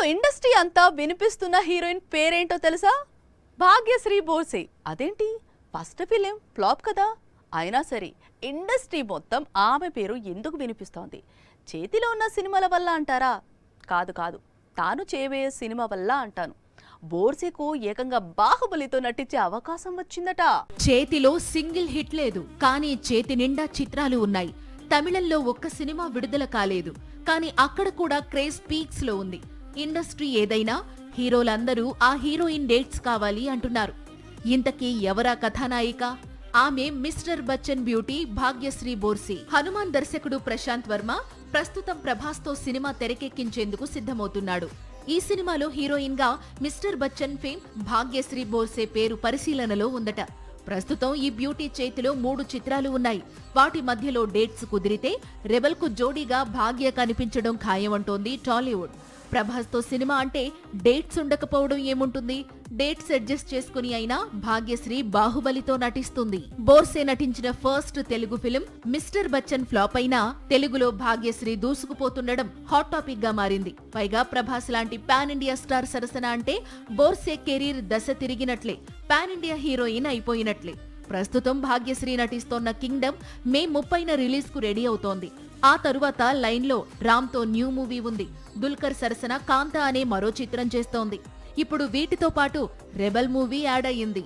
Industry అంతా వినిపిస్తున్న heroine పేరేంటో తెలుసా? భాగ్యశ్రీ బోర్సే. అదేంటి, ఫస్ట్ ఫిలిం ఫ్లాప్ కదా, అయినా సరే ఇండస్ట్రీ మొత్తం ఆమె పేరు ఎందుకు వినిపిస్తోంది? చేతిలో ఉన్న సినిమాల వల్ల అంటారా? కాదు కాదు, తాను చేయబోయే సినిమా వల్ల అంటాను. బోర్సేకు ఏకంగా బాహుబలితో నటించే అవకాశం వచ్చిందట. చేతిలో సింగిల్ హిట్ లేదు, కానీ చేతి నిండా చిత్రాలు ఉన్నాయి. తమిళంలో ఒక్క సినిమా విడుదల కాలేదు, కానీ అక్కడ కూడా క్రేజ్ పీక్స్ లో ఉంది. ఇండస్ట్రీ ఏదైనా హీరోలందరూ ఆ హీరోయిన్ డేట్స్ కావాలి అంటున్నారు. ఇంతకీ ఎవరా కథానాయిక? ఆమె మిస్టర్ బచ్చన్ బ్యూటీ భాగ్యశ్రీ బోర్సే. హనుమాన్ దర్శకుడు ప్రశాంత్ వర్మ ప్రస్తుతం ప్రభాస్ తో సినిమా తెరకెక్కించేందుకు సిద్ధమవుతున్నాడు. ఈ సినిమాలో హీరోయిన్ గా మిస్టర్ బచ్చన్ ఫేమ్ భాగ్యశ్రీ బోర్సే పేరు పరిశీలనలో ఉందట. ప్రస్తుతం ఈ బ్యూటీ చేతిలో 3 చిత్రాలు ఉన్నాయి. వాటి మధ్యలో డేట్స్ కుదిరితే రెబల్ కు జోడీగా భాగ్య కనిపించడం ఖాయమంటోంది టాలీవుడ్. ప్రభాస్ తో సినిమా అంటే డేట్స్ ఉండకపోవడం ఏముంటుంది? డేట్స్ అడ్జస్ట్ చేసుకుని అయినా భాగ్యశ్రీ బాహుబలితో నటిస్తుంది. బోర్సే నటించిన first Telugu film mister Bachchan flop అయినా తెలుగులో భాగ్యశ్రీ దూసుకుపోతుండడం హాట్ టాపిక్ గా మారింది. పైగా ప్రభాస్ లాంటి పాన్ ఇండియా స్టార్ సరసన అంటే బోర్సే కెరీర్ దశ తిరిగినట్లే, పాన్ ఇండియా హీరోయిన్ అయిపోయినట్లే. ప్రస్తుతం భాగ్యశ్రీ నటిస్తోన్న కింగ్డమ్ మే 30న రిలీజ్ కు రెడీ అవుతోంది. ఆ తరువాత లైన్ లో రామ్ తో న్యూ మూవీ ఉంది. దుల్కర్ సరసన కాంతా అనే మరో చిత్రం చేస్తోంది. ఇప్పుడు వీటితో పాటు రెబల్ మూవీ యాడ్ అయ్యింది.